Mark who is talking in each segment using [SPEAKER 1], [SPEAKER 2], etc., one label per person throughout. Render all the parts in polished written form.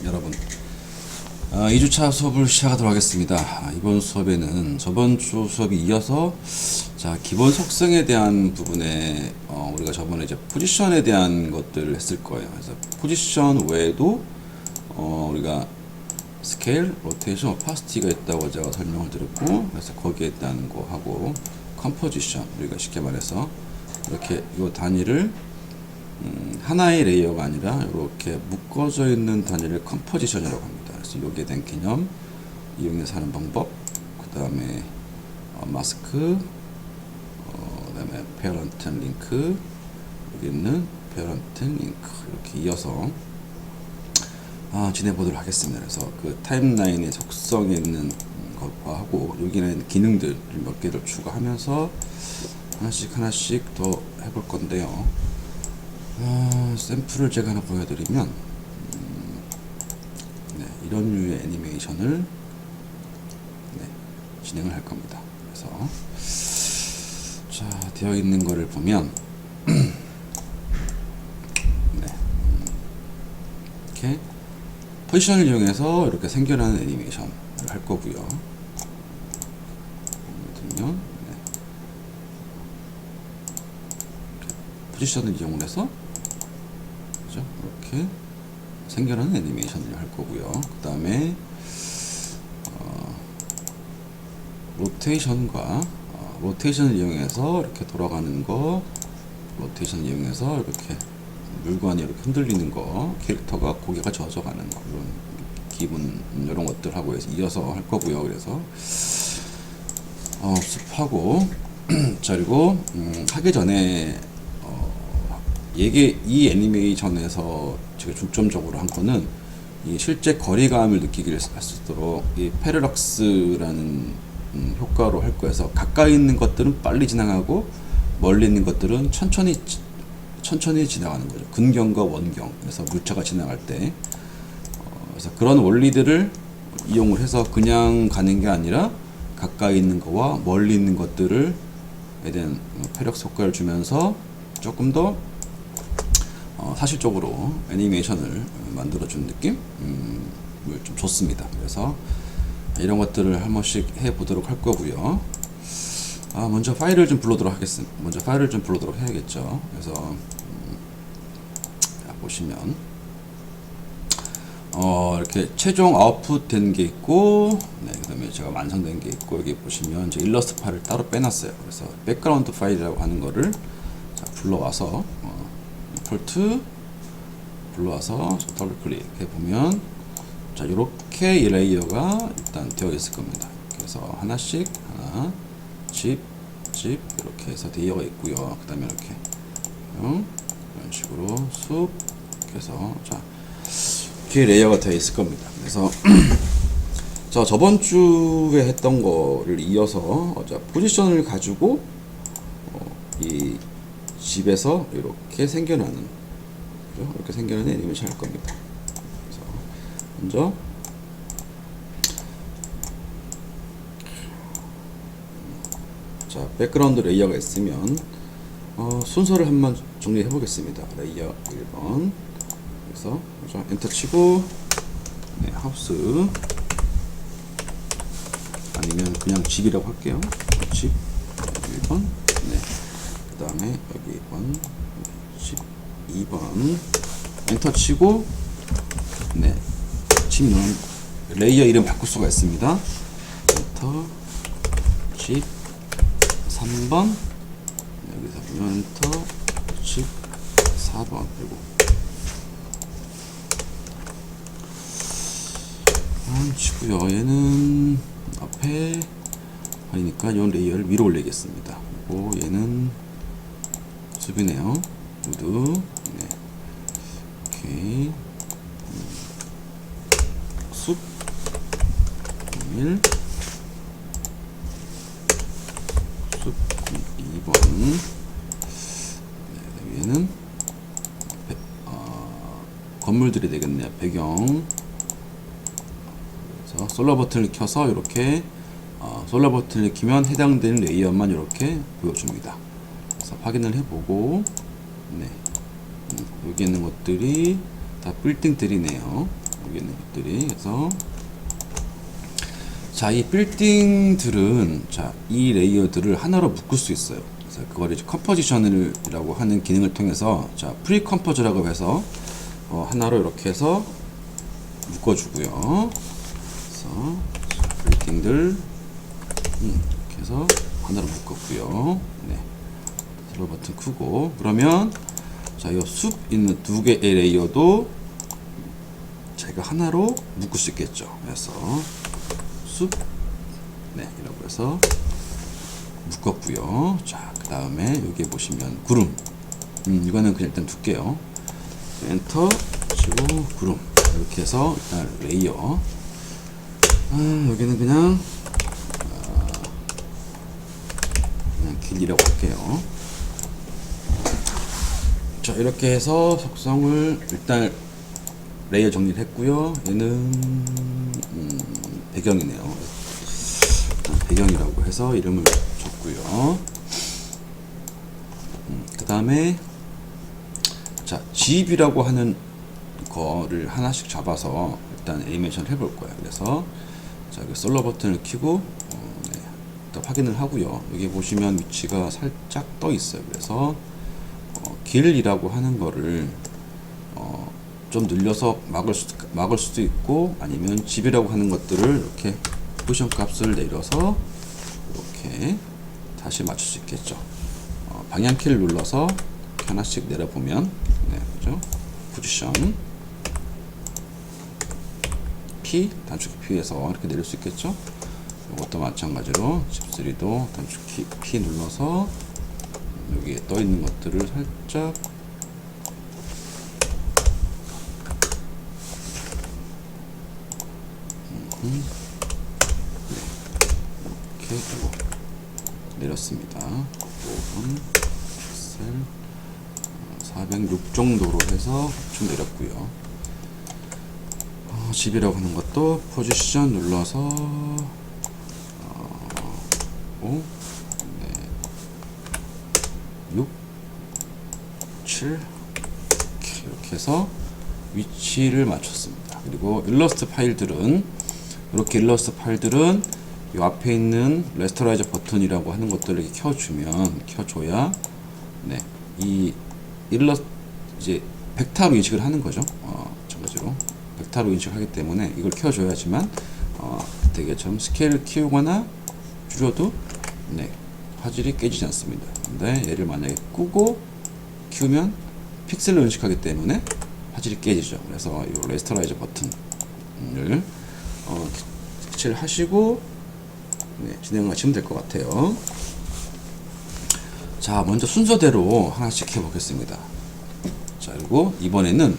[SPEAKER 1] 여러분 2주차 수업을 시작하도록 하겠습니다. 이번 수업에는 저번 주 수업이 이어서 기본 속성에 대한 부분에 우리가 저번에 이제 포지션에 대한 것들을 했을 거예요. 그래서 포지션 외에도 우리가 스케일, 로테이션, 오파시티가 있다고 제가 설명을 드렸고, 그래서 거기에 대한 거 하고 컴포지션, 우리가 쉽게 말해서 이렇게 이 단위를 하나의 레이어가 아니라 이렇게 묶어져 있는 단위를 컴포지션이라고 합니다. 그래서 여기에 대한 개념, 이용해서 하는 방법, 그 다음에 마스크, 그 다음에 페어런트 링크, 여기 있는 페어런트 링크, 이렇게 이어서 지내보도록 하겠습니다. 그래서 그 타임라인의 속성에 있는 것과 하고 여기는 기능들 몇 개를 추가하면서 하나씩 더 해볼 건데요. 샘플을 제가 하나 보여드리면 이런 류의 애니메이션을 진행을 할 겁니다. 그래서 되어 있는 거를 보면 이렇게 포지션을 이용해서 이렇게 생겨나는 애니메이션을 할 거고요. 포지션을 이용해서 이렇게 생겨나는 애니메이션을 할 거고요. 그 다음에 로테이션을 이용해서 이렇게 돌아가는 거, 로테이션을 이용해서 이렇게 물건이 이렇게 흔들리는 거, 캐릭터가 고개가 젖어가는 거, 이런 기분, 이런 것들하고 이어서 할 거고요. 그래서 습하고 그리고 하기 전에 이 애니메이션에서 제가 중점적으로 한 거는 이 실제 거리감을 느끼게 할 수 있도록 이 패러락스라는 효과로 할 거여서 가까이 있는 것들은 빨리 지나가고 멀리 있는 것들은 천천히 지나가는 거죠. 근경과 원경. 그래서 물체가 지나갈 때 그래서 그런 원리들을 이용을 해서 그냥 가는 게 아니라 가까이 있는 거와 멀리 있는 것들을 에 대한 패러락스 효과를 주면서 조금 더 사실적으로 애니메이션을 만들어주는 느낌? 좀 좋습니다. 그래서 이런 것들을 한 번씩 해보도록 할 거고요. 먼저 파일을 좀 불러도록 하겠습니다. 먼저 파일을 좀 불러도록 해야겠죠. 그래서 보시면 이렇게 최종 아웃풋 된 게 있고, 그 다음에 제가 완성된 게 있고, 여기 보시면 이제 일러스트 파일을 따로 빼놨어요. 그래서 백그라운드 파일이라고 하는 거를 불러와서 폴트 불러와서 더블 클릭 해보면 이렇게 이 레이어가 일단 되어 있을 겁니다. 그래서 하나씩 집 이렇게 해서 레이어가 있고요. 그 다음에 이렇게 이런 식으로 숲 해서 이렇게 레이어가 되어 있을 겁니다. 그래서 저번 주에 했던 거를 이어서 포지션을 가지고 이 집에서 이렇게 생겨나는 애니메이션 할 겁니다. 그래서 먼저 백그라운드 레이어가 있으면 순서를 한번 정리해 보겠습니다. 레이어 1번 그래서 엔터 치고 하우스 아니면 그냥 집이라고 할게요. 집 1번 그 다음에 여기 1번 집 2번 엔터 치고 집 레이어 이름 바꿀 수가 있습니다. 엔터 집 3번 여기서 엔터 집 4번 그리고 치고요. 얘는 앞에 아니니까 이 레이어를 위로 올리겠습니다. 그리고 얘는 숲이네요. 모두 오케이. 숲 1 숲 2번 얘는 건물들이 되겠네요. 배경. 그래서 솔러 버튼을 켜서 이렇게 솔러 버튼을 키면 해당되는 레이어만 이렇게 보여줍니다. 그래서 확인을 해보고 여기 있는 것들이 다 빌딩들이네요. 여기 있는 것들이. 그래서 자, 이 빌딩들은 자, 이 레이어들을 하나로 묶을 수 있어요. 그래서 그걸 이제 컴포지션이라고 하는 기능을 통해서 자, 프리 컴포즈라고 해서 하나로 이렇게 해서 묶어주고요. 그래서 빌딩들 이렇게 해서 하나로 묶었고요. 네. 드로 버튼 크고 그러면 자, 이 숲 있는 두 개의 레이어도 제가 하나로 묶을 수 있겠죠. 그래서 숲, 네, 이라고 해서 묶었고요. 자, 그 다음에 여기 보시면 구름, 이거는 그냥 일단 둘게요. 엔터 치고 구름 이렇게 해서 일단 레이어. 여기는 그냥 길이라고 할게요. 자, 이렇게 해서 속성을 일단 레이어 정리를 했고요. 얘는 배경이네요. 배경이라고 해서 이름을 줬고요. 그 다음에 자, 집이라고 하는 거를 하나씩 잡아서 일단 애니메이션 해볼 거예요. 그래서 자, 여기 솔로 버튼을 켜고 네, 일단 확인을 하고요. 여기 보시면 위치가 살짝 떠 있어요. 그래서 길이라고 하는 거를 좀 늘려서 막을 수도 있고, 아니면 집이라고 하는 것들을 이렇게 포지션 값을 내려서 이렇게 다시 맞출 수 있겠죠. 방향키를 눌러서 하나씩 내려보면, 네, 그죠? 포지션 P, 단축키 P에서 이렇게 내릴 수 있겠죠. 이것도 마찬가지로 집3도 단축키 P 눌러서 여기에 떠 있는 것들을 살짝 네, 이렇게 내렸습니다. 5번 픽셀 406 정도로 해서 좀 내렸고요. 집이라고 하는 것도 포지션 눌러서 5, 네, 6, 7 이렇게 해서 위치를 맞췄습니다. 그리고 일러스트 파일들은 이렇게 일러스트 파일들은 이 앞에 있는 레스터라이저 버튼이라고 하는 것들을 이렇게 켜줘야 네, 이 일러스트 이제 벡터로 인식을 하는 거죠. 마찬가지로 벡터로 인식하기 때문에 이걸 켜줘야지만 대개처럼 스케일을 키우거나 줄여도 네, 화질이 깨지지 않습니다. 근데 얘를 만약에 끄고 키우면 픽셀로 인식하기 때문에 화질이 깨지죠. 그래서 이 레스터라이저 버튼을 캐치를 하시고 네, 진행하시면 될 것 같아요. 자, 먼저 순서대로 하나씩 해보겠습니다. 자, 그리고 이번에는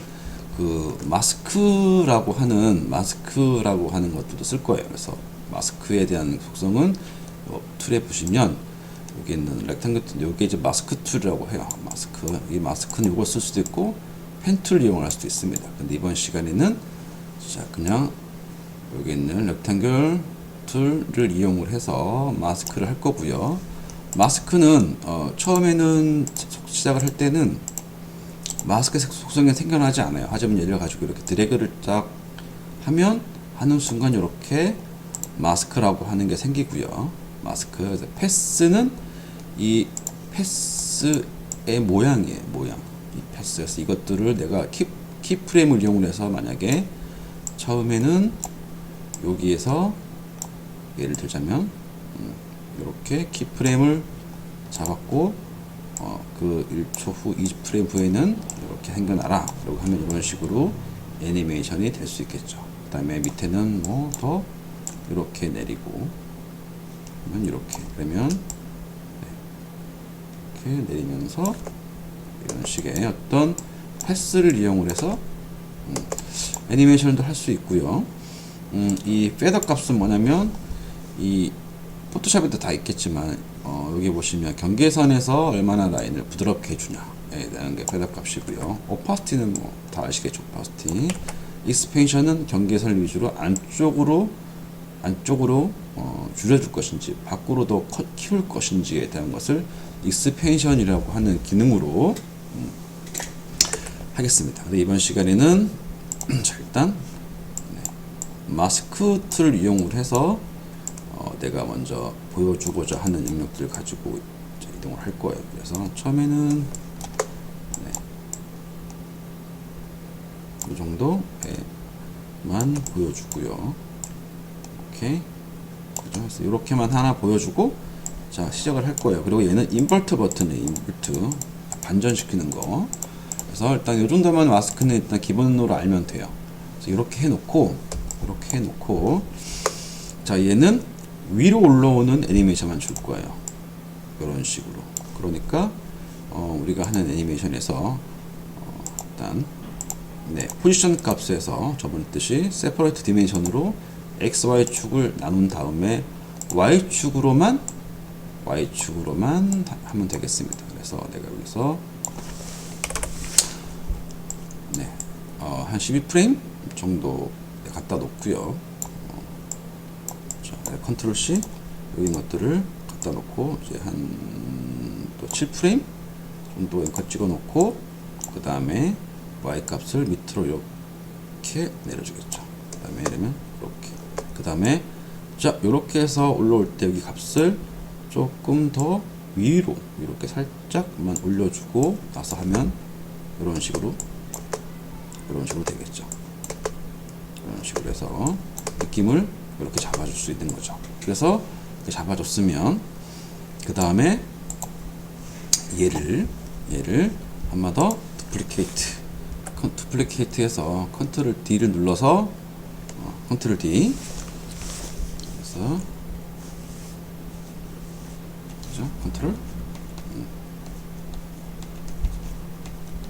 [SPEAKER 1] 그 마스크라고 하는 것들도 쓸 거예요. 그래서 마스크에 대한 속성은 툴에 보시면 여기 있는 렉탱글, 여기 이제 마스크 툴이라고 해요. 마스크. 이 마스크는 이걸 쓸 수도 있고 펜 툴 이용할 수도 있습니다. 근데 이번 시간에는 자, 그냥 여기 있는 렉탱글 툴을 이용을 해서 마스크를 할 거고요. 마스크는 처음에는 시작을 할 때는 마스크 속성이 생겨나지 않아요. 하지만 예를 가지고 이렇게 드래그를 딱 하면 하는 순간 이렇게 마스크라고 하는 게 생기고요. 마스크. 그래서 패스는 이 패스의 모양이에요. 모양. 이 패스에서 이것들을 내가 키 프레임을 이용해서 만약에 처음에는 여기에서 예를 들자면 이렇게 키 프레임을 잡았고 그 1초 후 20프레임 후에는 이렇게 생겨나라 라고 하면 이런 식으로 애니메이션이 될 수 있겠죠. 그 다음에 밑에는 뭐 더 이렇게 내리고 이렇게 그러면 이렇게 내리면서 이런 식의 어떤 패스를 이용을 해서 애니메이션도 할 수 있고요. 이 페더 값은 뭐냐면 이 포토샵에도 다 있겠지만 여기 보시면 경계선에서 얼마나 라인을 부드럽게 해주냐에 대한 게 페더 값이고요. 오파시티는 뭐 다 아시겠죠. 오파시티. 익스펜션은 경계선 위주로 안쪽으로 줄여줄 것인지 밖으로 더 키울 것인지에 대한 것을 익스펜션이라고 하는 기능으로 하겠습니다. 근데 이번 시간에는 자, 일단 마스크 툴을 이용을 해서 내가 먼저 보여주고자 하는 영역들을 가지고 이제 이동을 할 거예요. 그래서 처음에는 이 정도만 보여주고요. 오케이. 그죠? 그래서 이렇게만 하나 보여주고, 자, 시작을 할 거예요. 그리고 얘는 인버트 버튼이에요. 인버트. 반전시키는 거. 그래서 일단 이 정도만 마스크는 일단 기본으로 알면 돼요. 그래서 이렇게 해놓고, 자, 얘는 위로 올라오는 애니메이션만 줄 거예요. 이런 식으로. 그러니까, 우리가 하는 애니메이션에서, 일단, 포지션 값에서 저번 뜻이 세퍼레이트 디멘션으로 x, y 축을 나눈 다음에 y축으로만 하면 되겠습니다. 그래서 내가 여기서 한 12프레임 정도 갖다 놓고요. 자, 컨트롤 C 여기 것들을 갖다 놓고 이제 한 또 7프레임 정도 앵커 찍어 놓고 그 다음에 y 값을 밑으로 이렇게 내려주겠죠. 그 다음에 이러면 이렇게. 그 다음에 자, 이렇게 해서 올라올 때 여기 값을 조금 더 위로 이렇게 살짝만 올려주고 나서 하면 이런 식으로 되겠죠. 이런 식으로 해서 느낌을 이렇게 잡아줄 수 있는 거죠. 그래서 이렇게 잡아줬으면 그 다음에 얘를 한 번 더 두플리케이트해서 컨트롤 D를 눌러서 컨트롤 D 그래서 그죠? 컨트롤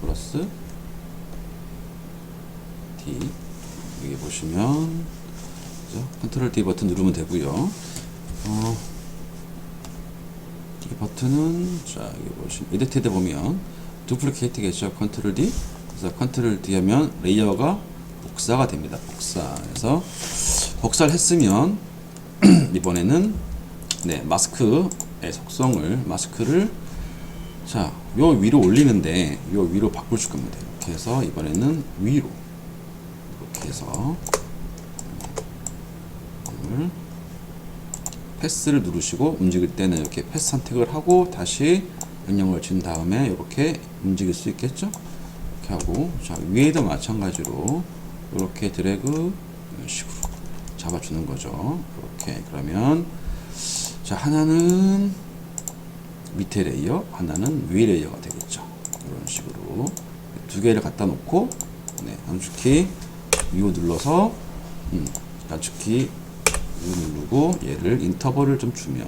[SPEAKER 1] 플러스 D 여기 보시면 그죠? 컨트롤 D 버튼 누르면 되고요. 이 버튼은 자 여기 보시면 에디트에 보면 두플리케이트겠죠. 컨트롤 D 그래서 컨트롤 D 하면 레이어가 복사가 됩니다. 그래서 복사를 했으면 이번에는 마스크의 속성을 마스크를 자 요 위로 올리는데 요 위로 바꿀 겁니다. 이렇게 해서 이번에는 위로 이렇게 해서 패스를 누르시고 움직일 때는 이렇게 패스 선택을 하고 다시 명령을 준 다음에 이렇게 움직일 수 있겠죠. 이렇게 하고 자 위에도 마찬가지로 이렇게 드래그 이런 식으로 잡아주는 거죠. 이렇게 그러면 자 하나는 밑에 레이어 하나는 위에 레이어가 되겠죠. 이런 식으로 두 개를 갖다 놓고 단축키 U 눌러서 단축키 U 누르고 얘를 인터벌을 좀 주면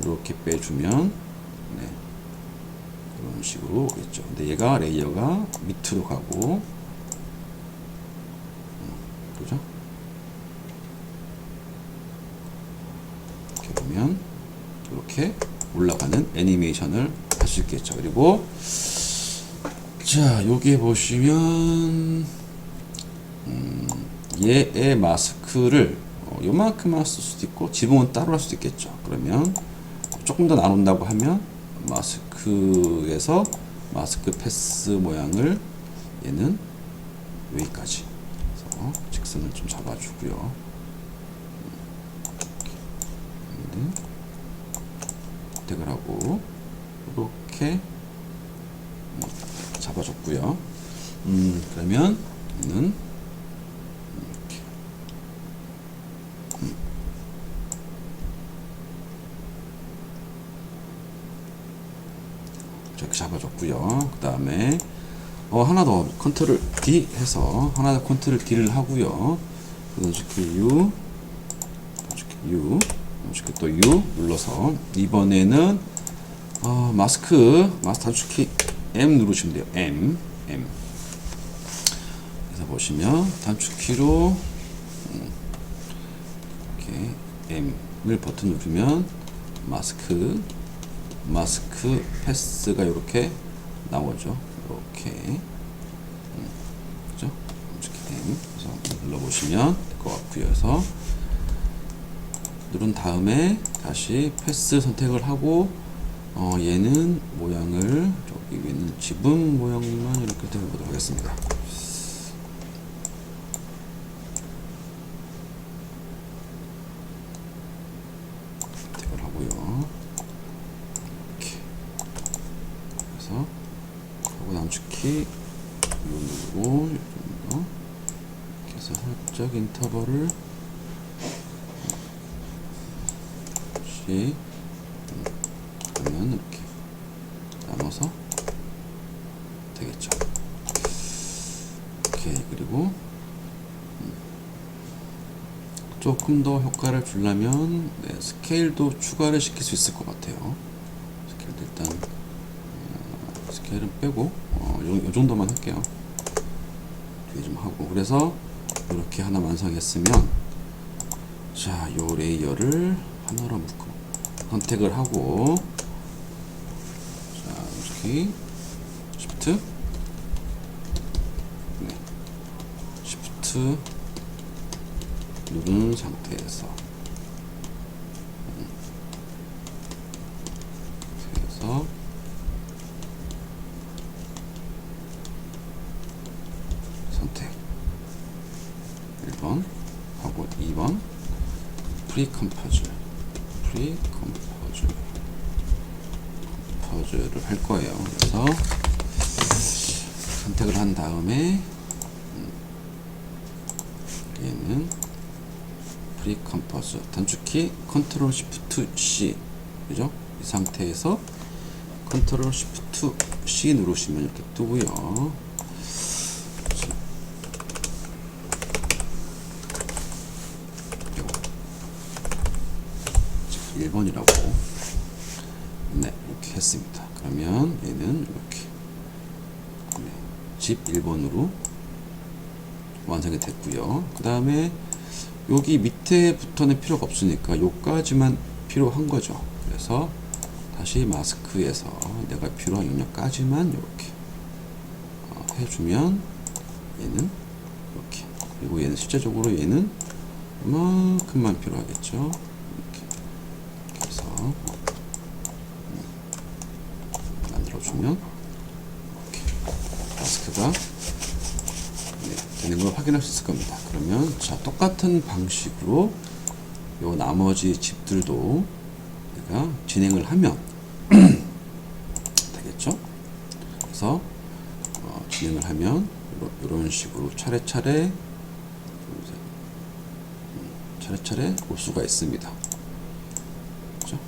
[SPEAKER 1] 이렇게 빼주면 이런 식으로 오겠죠. 근데 얘가 레이어가 밑으로 가고 그죠? 이렇게 보면 이렇게 올라가는 애니메이션을 할 수 있겠죠. 그리고 자 여기에 보시면 얘의 마스크를 요만큼만 쓸 수도 있고 지붕은 따로 할 수도 있겠죠. 그러면 조금 더 나눈다고 하면 마스크에서 마스크 패스 모양을 얘는 여기까지 그래서 직선을 좀 잡아주고요. 선택을 하고 이렇게 잡아줬고요. 그러면 얘는 이렇게 이렇게 잡아줬고요. 그 다음에 하나 더 컨트롤 D 해서 하나 더 컨트롤 D를 하고요. 이렇게 U 이렇게 또 U 눌러서 이번에는 마스크 단축키 M 누르시면 돼요. M 그래서 보시면 단축키로 이렇게 M을 버튼 누르면 마스크 패스가 이렇게 나오죠. 이렇게 그죠? 이렇게 그래서 눌러보시면 될 것 같고요. 그래서 누른 다음에 다시 패스 선택을 하고 얘는 모양을 저기 위에는 지붕 모양만 이렇게 해보도록 하겠습니다. 단축키 누르고 이렇게 해서 살짝 인터벌을 혹시 그러면 이렇게 나눠서 되겠죠. 오케이. 그리고 조금 더 효과를 주려면 스케일도 추가를 시킬 수 있을 것 같아요. 스케일도 일단 스케일은 빼고 요 정도만 할게요. 뒤에 좀 하고, 그래서 이렇게 하나 완성했으면, 자, 요 레이어를 하나로 묶어 선택을 하고, 자, 이렇게 Shift, 네, Shift 누른 상태에서 선택 1번 하고 2번 프리컴포즈를 할 거예요. 그래서 선택을 한 다음에 얘는 프리컴포즈 단축키 컨트롤 시프트 C, 그죠? 이 상태에서 컨트롤 시프트 C 누르시면 이렇게 뜨고요. 1번이라고 네, 이렇게 했습니다. 그러면 얘는 이렇게 집 1번으로 완성이 됐고요. 그 다음에 여기 밑에부터는 필요가 없으니까 요까지만 필요한 거죠. 그래서 다시 마스크에서 내가 필요한 영역까지만 이렇게 해주면 얘는 이렇게, 그리고 얘는 실제적으로 얘는 이만큼만 필요하겠죠. 이렇게 해서 만들어주면 이렇게 마스크가 되는 걸 확인할 수 있을 겁니다. 그러면 자, 똑같은 방식으로 요 나머지 집들도 내가 진행을 하면 되겠죠. 그래서 진행을 하면 이런 식으로 차례차례 올 수가 있습니다. 그렇죠?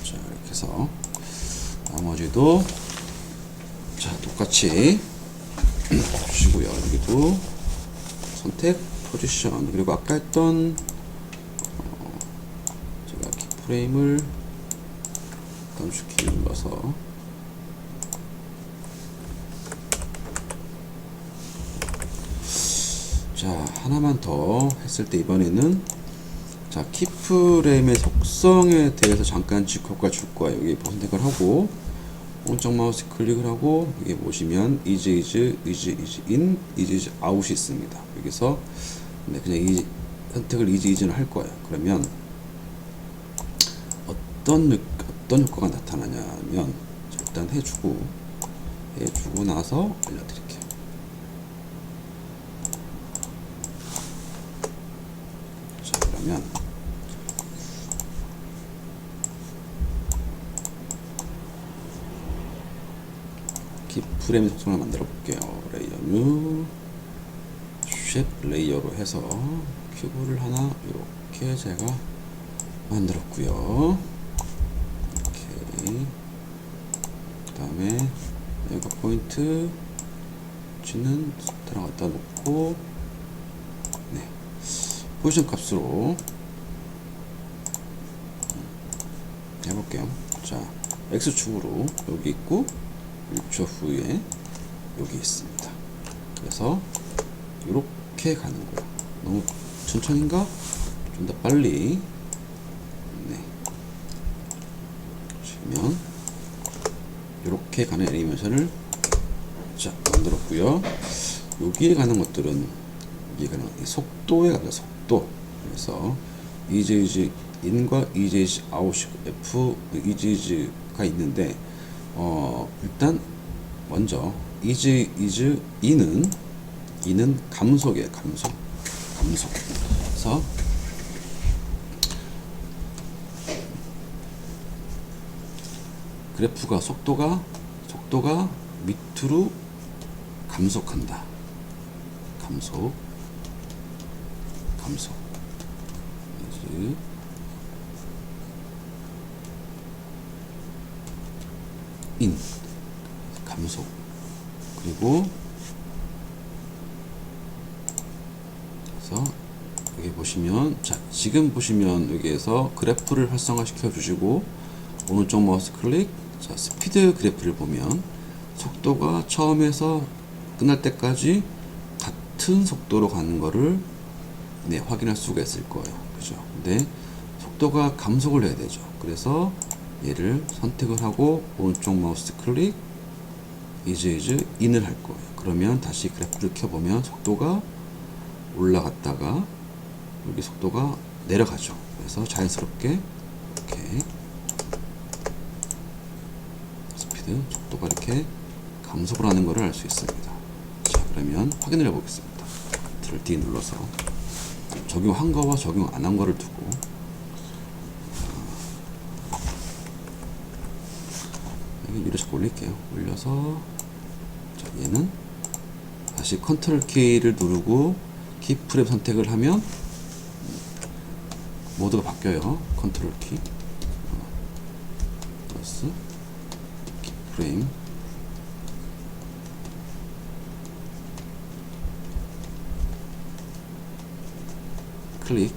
[SPEAKER 1] 자, 이렇게 해서 나머지도 자, 똑같이 주시고요. 여기도 선택, 포지션, 그리고 아까 했던 제가 키프레임을 단축키 눌러서 자, 하나만 더 했을 때 이번에는 자, 키프레임의 속성에 대해서 잠깐 효과 줄 거예요. 여기 선택을 하고 오른쪽 마우스 클릭을 하고 여기 보시면 easy in, easy out이 있습니다. 여기서 그냥 이 선택을 easy를 할 거예요. 그러면 어떤 효과가 나타나냐면 일단 해주고 나서 알려드릴게요. 자, 그러면 키프레임 속성을 만들어 볼게요. 레이어 뉴 쉐입 레이어로 해서 큐브를 하나 이렇게 제가 만들었고요. 이렇게 그 다음에 여기가 포인트 G는 들어갔다 놓고 네, 포지션 값으로 해볼게요. 자, X축으로 여기 있고 1초 후에 여기 있습니다. 그래서 이렇게 가는 거예요. 너무 천천히인가? 좀 더 빨리. 네. 보시면 이렇게 가는 애니메이션을 자, 만들었고요. 여기에 가는 것들은 여기에 가는 속도에 가죠. 속도. 그래서 easy in과 easy out이 F easy가 있는데 일단 먼저 easy in은 감속이에요. 감속. 그래서 그래프가 속도가 속도가 밑으로 감속한다. 감속 인 감속. 그리고 그래서 여기 보시면, 자 지금 보시면 여기에서 그래프를 활성화 시켜 주시고 오른쪽 마우스 클릭, 자 스피드 그래프를 보면 속도가 처음에서 끝날 때까지 같은 속도로 가는 거를 확인할 수가 있을 거예요. 그죠? 근데 속도가 감속을 해야 되죠. 그래서 얘를 선택을 하고 오른쪽 마우스 클릭, 이즈 인을 할 거예요. 그러면 다시 그래프를 켜보면 속도가 올라갔다가 여기 속도가 내려가죠. 그래서 자연스럽게 이렇게 스피드, 속도가 이렇게 감속을 하는 것을 알 수 있습니다. 자, 그러면 확인을 해 보겠습니다. Ctrl D 눌러서 적용한 거와 적용 안 한 거를 두고 여기 위로 자꾸 올릴게요. 올려서, 자 얘는 다시 컨트롤 키를 누르고 키프레임 선택을 하면 모드가 바뀌어요. 컨트롤 키 플러스 키프레임, 클릭.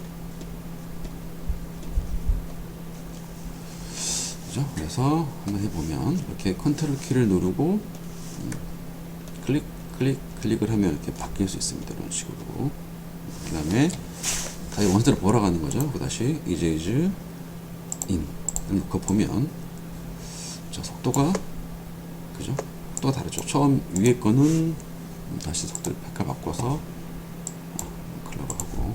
[SPEAKER 1] 그죠? 그래서 한번 해보면 이렇게 컨트롤 키를 누르고 클릭을 하면 이렇게 바뀔 수 있습니다. 이런 식으로. 그 다음에 다시 원대로 몰아가는 거죠. 그 다시 이즈 인 놓고 보면, 자 속도가, 그죠? 속도가 다르죠. 처음 위에 거는 다시 속도를 백화 바꿔서 컬러로 하고,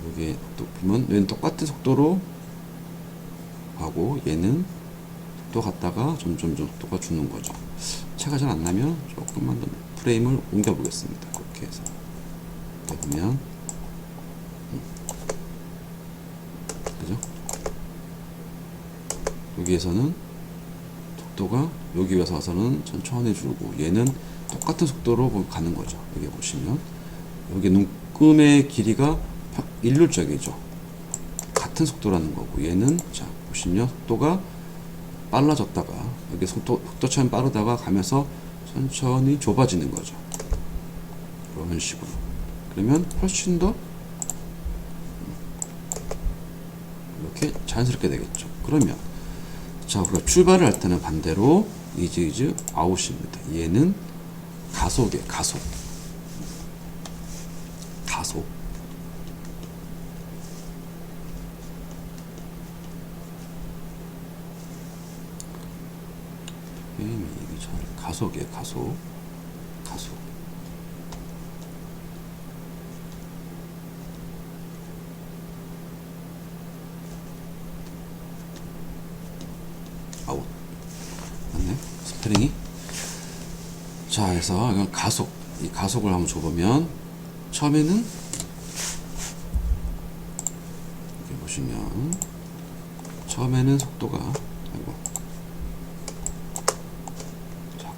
[SPEAKER 1] 여기 또 보면 얘는 똑같은 속도로 하고 얘는 속도 갔다가 점점 속도가 주는 거죠. 차가 잘 안 나면 조금만 더 프레임을 옮겨 보겠습니다. 그렇게 해서 보면 그죠? 여기에서는 속도가 여기 와서는 천천히 줄고 얘는 똑같은 속도로 가는 거죠. 여기 보시면 여기 눈금의 길이가 일률적이죠. 같은 속도라는 거고, 얘는 자 보시면 속도가 빨라졌다가 여기 속도처럼 빠르다가 가면서 천천히 좁아지는 거죠. 이런 식으로. 그러면 훨씬 더 이렇게 자연스럽게 되겠죠. 그러면 자 우리가 출발을 할 때는 반대로 이즈 아웃입니다. 얘는 가속. 가속이에요. 가속. 아웃. 맞네. 스프링이. 자, 그래서 이건 가속. 이 가속을 한번 줘보면 처음에는 이렇게 보시면 처음에는 속도가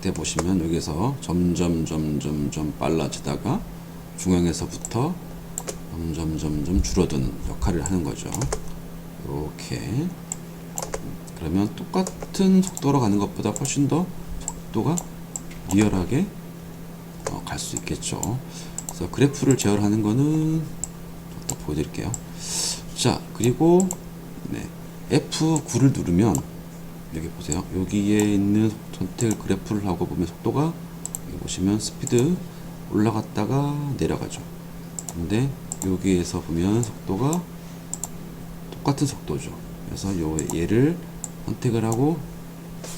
[SPEAKER 1] 때 보시면 여기서 점점 빨라지다가 중앙에서부터 점점 줄어드는 역할을 하는 거죠. 이렇게. 그러면 똑같은 속도로 가는 것보다 훨씬 더 속도가 리얼하게 갈 수 있겠죠. 그래서 그래프를 제어하는 거는 또 보여드릴게요. 자, 그리고 F9를 누르면 여기 보세요. 여기에 있는 선택 그래프를 하고 보면 속도가 여기 보시면 스피드 올라갔다가 내려가죠. 근데 여기에서 보면 속도가 똑같은 속도죠. 그래서 얘를 선택을 하고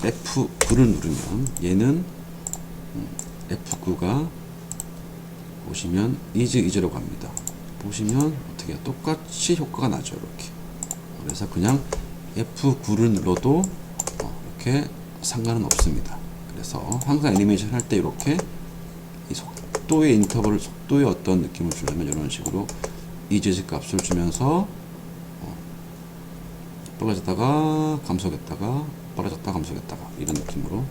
[SPEAKER 1] F9를 누르면 얘는 F9가 보시면 이즈로 갑니다. 보시면 어떻게 똑같이 효과가 나죠. 이렇게. 그래서 그냥 F9를 눌러도 이렇게 상관은 없습니다. 그래서 항상 애니메이션 할 때 이렇게 이 속도의 인터벌, 속도의 어떤 느낌을 주려면 이런 식으로 이즈 값을 주면서 빨라졌다가 감속했다가 빨라졌다가 감속했다가 이런 느낌으로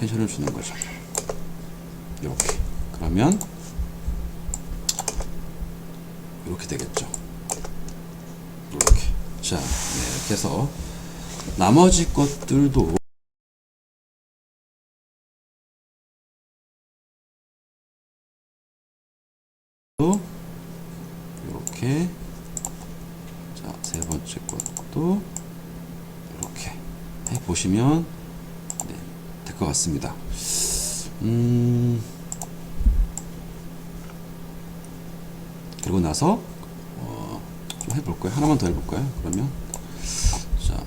[SPEAKER 1] 텐션을 주는 거죠. 이렇게. 그러면 이렇게 되겠죠. 이렇게. 자, 네, 이렇게 해서 나머지 것들도 이렇게. 자, 세 번째 것도 이렇게 해 보시면 네, 될 것 같습니다. 그리고 나서 좀 해볼까요? 하나만 더 해볼까요? 그러면 자,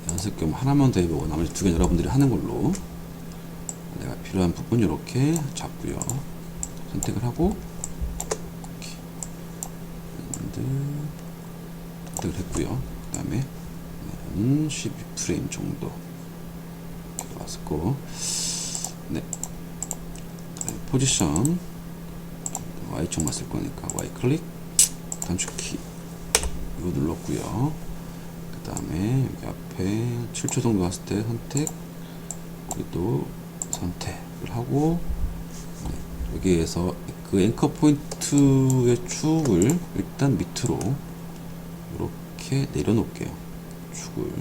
[SPEAKER 1] 연습 겸 하나만 더 해보고 나머지 두 개 여러분들이 하는 걸로 내가 필요한 부분 이렇게 잡고요. 선택을 하고 이렇게 선택을 했고요. 그 다음에 12프레임 정도 이렇게 왔고, 네, 포지션 Y쪽만 쓸 거니까 Y 클릭, 단축키 이거 눌렀고요. 그 다음에 여기 앞에 7초 정도 왔을 때 선택, 여기도 선택을 하고, 네, 여기에서 그 앵커 포인트의 축을 일단 밑으로 이렇게 내려놓을게요. 축을.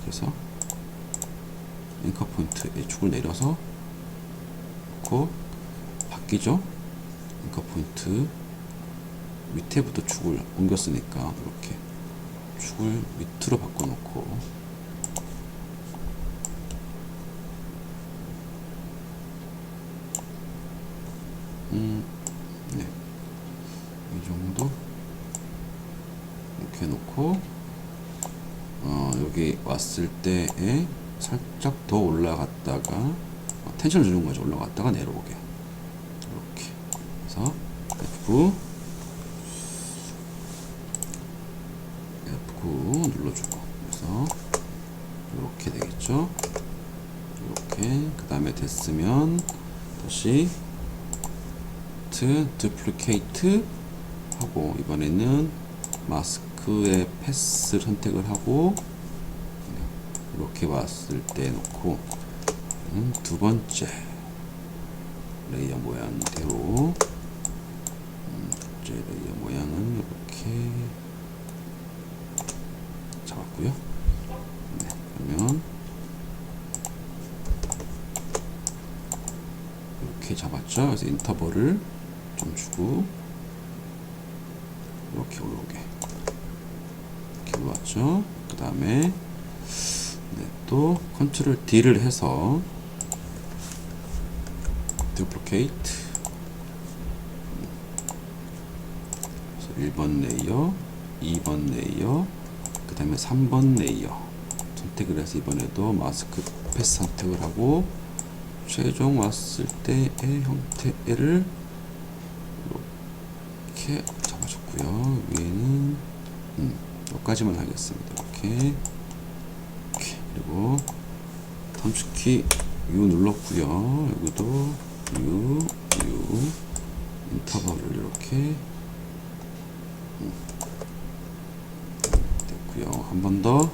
[SPEAKER 1] 그래서 앵커 포인트의 축을 내려서 놓고, 바뀌죠? 앵커 포인트 밑에부터 축을 옮겼으니까 이렇게 축을 밑으로 바꿔놓고, 네, 이 정도 이렇게 해놓고, 여기 왔을 때에 살짝 더 올라갔다가 텐션을 주는 거죠. 올라갔다가 내려오게 이렇게. 그래서 F9 눌러주고, 그래서 이렇게 되겠죠. 이렇게. 그 다음에 됐으면 다시 Duplicate 하고, 이번에는 마스크의 패스 선택을 하고, 이렇게 왔을 때 놓고, 두 번째 레이어 모양대로, 레이어 모양은 이렇게 잡았고요. 네, 그러면 이렇게 잡았죠. 그래서 인터벌을 좀 주고 이렇게 올라오게 이렇게 올라왔죠. 그 다음에 네, 또 컨트롤 D를 해서 Duplicate, 1번 레이어, 2번 레이어, 그 다음에 3번 레이어 선택을 해서 이번에도 마스크 패스 선택을 하고, 최종 왔을 때의 형태를 이렇게 잡아줬고요. 위에는 여기까지만 하겠습니다. 이렇게. 그리고 단축키 U 눌렀고요. 여기도 U 인터벌을 이렇게 됐고요. 한 번 더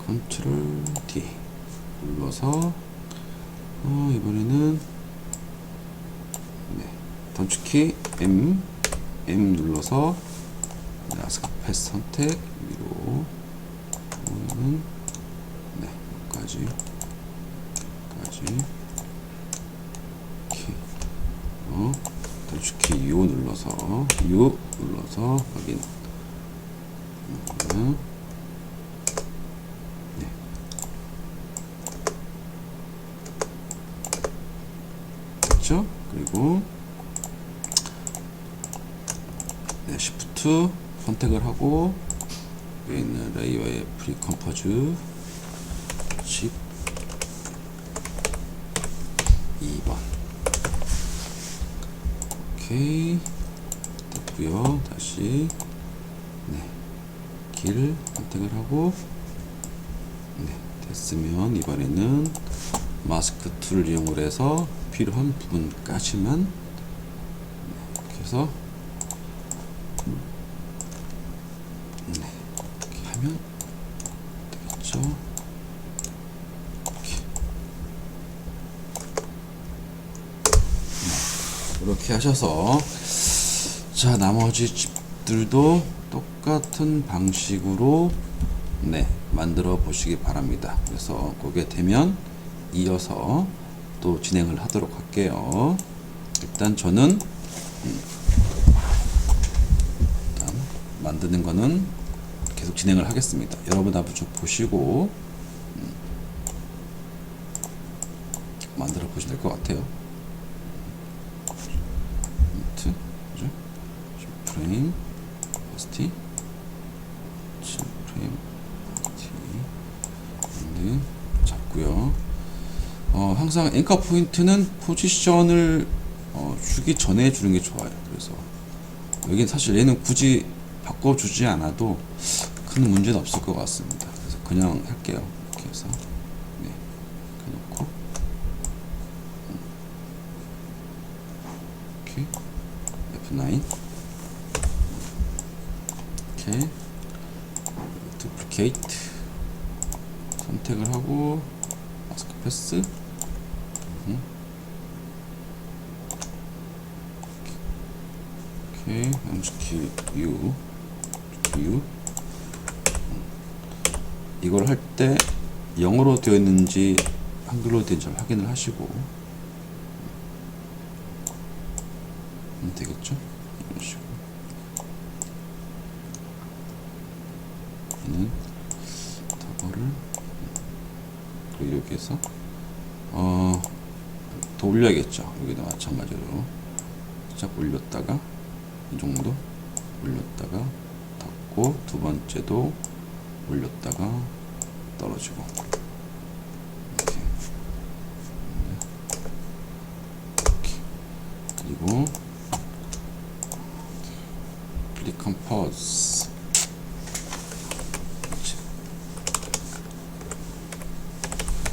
[SPEAKER 1] 컨트롤 D 눌러서 이번에는 네, 단축키 M 눌러서 마스크 패스 선택 위로, 네, 여기까지 이렇게. 단축키 U 눌러서 확인. 네. 됐죠? 그리고 네, Shift 선택을 하고, 여기 있는 레이어의 프리컴포즈 12번 오케이 됐고요. 다시 네, 길 선택을 하고, 네, 됐으면 이번에는 마스크 툴을 이용을 해서 필요한 부분까지만 이렇게 해서 네, 이렇게 하면 되겠죠. 그렇게 하셔서 자 나머지 집들도 똑같은 방식으로 네 만들어 보시기 바랍니다. 그래서 그게 되면 이어서 또 진행을 하도록 할게요. 일단 저는 일단 만드는 거는 계속 진행을 하겠습니다. 여러분 한번 좀 보시고 만들어 보시면 될 것 같아요. 프레임 ST 프레임 ST 잡고요. 항상 앵커 포인트는 포지션을 주기 전에 주는 게 좋아요. 그래서 여긴 사실 얘는 굳이 바꿔주지 않아도 큰 문제는 없을 것 같습니다. 그래서 그냥 할게요. 이렇게 해서 네, 이렇게 놓고 이렇게 F9 이렇게 duplicate선택을 하고 마스크 패스 이렇게 양식키 U 이걸 할 때 영어로 되어 있는지 한글로 되어 있는지 확인을 하시고 되겠죠? 이런 식으로 얘는 더블을 그리고 여기에서 더 올려야겠죠. 여기도 마찬가지로 살짝 올렸다가 이 정도 올렸다가 닫고 두 번째도 올렸다가 떨어지고 이렇게 그리고 클릭 컴포즈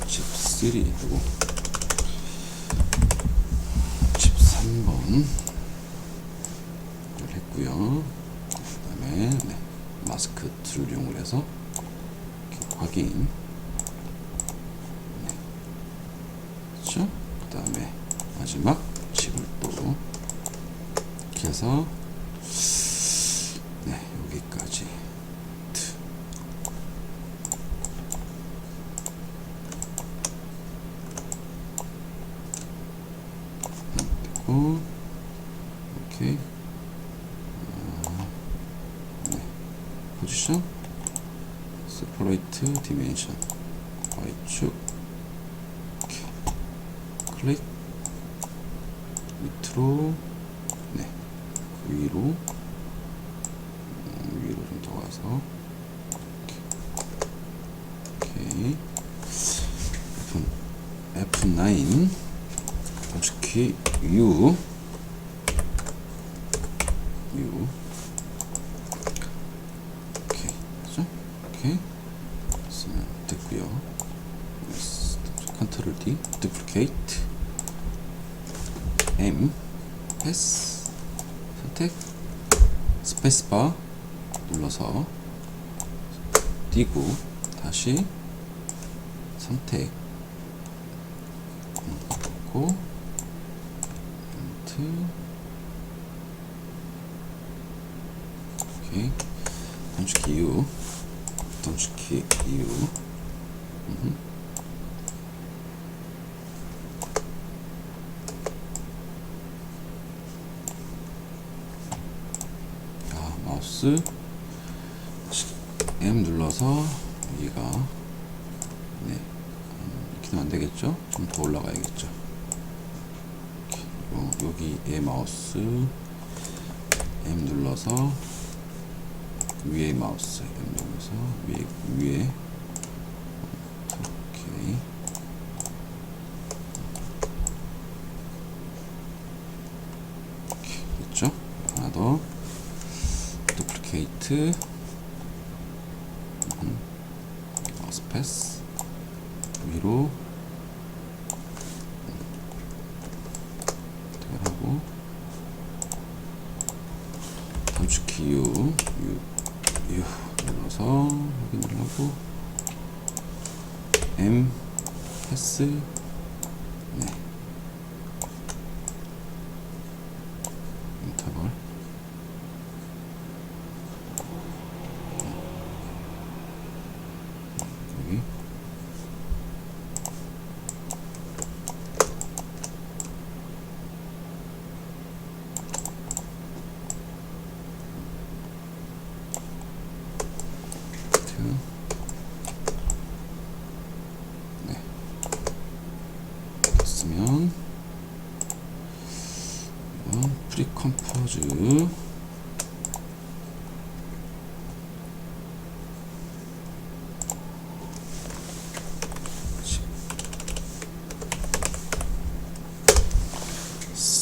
[SPEAKER 1] 집 3 그리고 집 3번 했고요. 그 다음에 네, 마스크 툴을 이용을 해서 확인 네. 그렇죠? 그 다음에 마지막 집을 또 이렇게 해서 네 여기까지 됐고 오케이 네. 포지션 세퍼레이트 디멘션 Y축 이렇게 클릭 밑으로 네 위로 위로 좀 더 가서 이렇게 F9 검색키 U 오케이 그죠? 이렇게 쓰면 됐고요. 컨트롤 D duplicate M 패스 선택 스페이스바 눌러서 띄고 다시 선택 놓고 오케이 던치키 U 마우스 M 눌러서 여기가 네 이렇게는 안 되겠죠? 좀 더 올라가야겠죠. 그리고 여기에 마우스 M 눌러서 위에 마우스 M 눌러서 위에 오케이 됐죠? 하나 더 duplicate마우스 패스 위로 하고 던치키 U 눌러서 확인을 하고 M 패스 네 컴포즈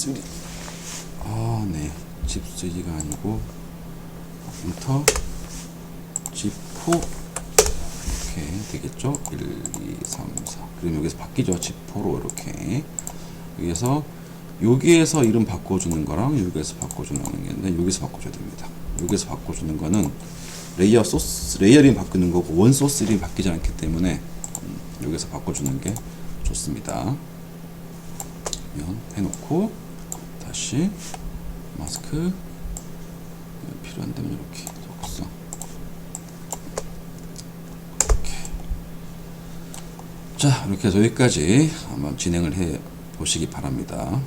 [SPEAKER 1] 집3 네, 집3가 아니고 엔터 집4 이렇게 되겠죠. 1, 2, 3, 4. 그럼 여기서 바뀌죠. 집4로 이렇게 여기에서 이름 바꿔주는 거랑 여기에서 바꿔주는 게 있는데 여기서 바꿔줘야 됩니다. 여기서 바꿔주는 거는 레이어 소스 레이어 이름 바꾸는 거고 원 소스 이름이 바뀌지 않기 때문에 여기서 바꿔주는 게 좋습니다. 그러면 해놓고 다시 마스크 필요한다면 이렇게 적었어. 자, 이렇게 해서 여기까지 한번 진행을 해 보시기 바랍니다.